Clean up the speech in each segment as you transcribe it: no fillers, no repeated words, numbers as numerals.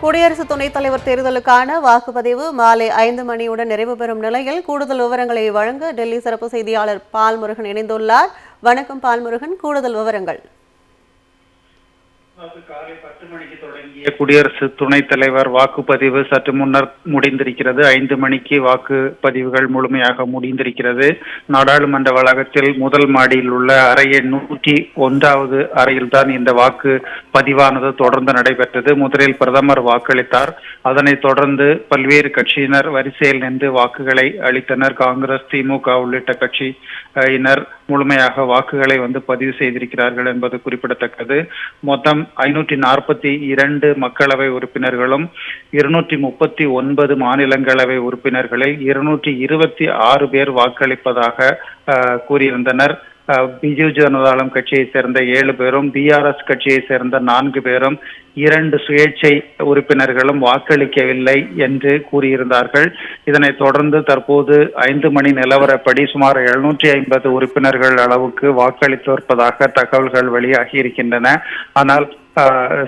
குடியரசு துணைத் தலைவர் தேர்தலுக்கான வாக்குப்பதிவு மாலை 5 மணியுடன் நிறைவு பெறும் நிலையில் கூடுதல் விவரங்களை வழங்க டெல்லி சிறப்பு செய்தியாளர் பால்முருகன் இணைந்துள்ளார். வணக்கம் பால்முருகன், கூடுதல் விவரங்கள். காலை 10 மணிக்கு தொடங்கிய குடியரசு துணைத் தலைவர் வாக்குப்பதிவு சற்று முன்னர் முடிந்திருக்கிறது. 5 மணிக்கு வாக்குப்பதிவுகள் முழுமையாக முடிந்திருக்கிறது. நாடாளுமன்ற வளாகத்தில் முதல் மாடியில் உள்ள அறைய 101வது அறையில்தான் இந்த வாக்கு பதிவானது தொடர்ந்து நடைபெற்றது. முதலில் பிரதமர் வாக்களித்தார். அதனைத் தொடர்ந்து பல்வேறு கட்சியினர் வரிசையில் நின்று வாக்குகளை அளித்தனர். காங்கிரஸ், திமுக உள்ளிட்ட கட்சியினர் முழுமையாக வாக்குகளை பதிவு செய்திருக்கிறார்கள் என்பது குறிப்பிடத்தக்கது. மொத்தம் 542 மக்களவை உறுப்பினர்களும் 239 மாநிலங்களவை உறுப்பினர்களில் 226 பேர் வாக்களிப்பதாக கூறியிருந்தனர். பிஜு ஜனதாதளம் கட்சியை சேர்ந்த 7 பேரும், பிஆர்எஸ் கட்சியை சேர்ந்த 4 பேரும், 2 சுயேட்சை உறுப்பினர்களும் வாக்களிக்கவில்லை என்று கூறியிருந்தார்கள். இதனைத் தொடர்ந்து தற்போது 5 மணி நிலவரப்படி சுமார் 750 உறுப்பினர்கள் அளவுக்கு வாக்களித்திருப்பதாக தகவல்கள் வெளியாகி இருக்கின்றன. ஆனால்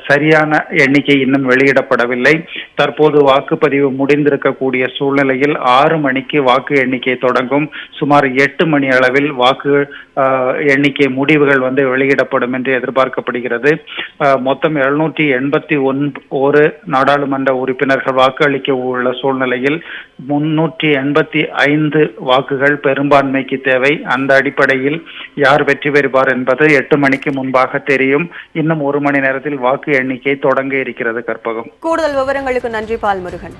சரியான எண்ணிக்கை இன்னும் வெளியிடப்படவில்லை. தற்போது வாக்குப்பதிவு முடிந்திருக்கக்கூடிய சூழ்நிலையில் 6 மணிக்கு வாக்கு எண்ணிக்கை தொடங்கும். சுமார் 8 மணி அளவில் வாக்கு எண்ணிக்கை முடிவுகள் வெளியிடப்படும் என்று எதிர்பார்க்கப்படுகிறது. மொத்தம் 781 நாடாளுமன்ற உறுப்பினர்கள் வாக்களிக்க உள்ள சூழ்நிலையில் 385 வாக்குகள் பெரும்பான்மைக்கு தேவை. அந்த அடிப்படையில் யார் வெற்றி பெறுவார் என்பது 8 மணிக்கு முன்பாக தெரியும். இன்னும் 1 மணி நேரத்தில் வாக்கு எண்ணிக்கை தொடங்க இருக்கிறது. கற்பகம், கூடுதல் விவரங்களுக்கு நன்றி பால்முருகன்.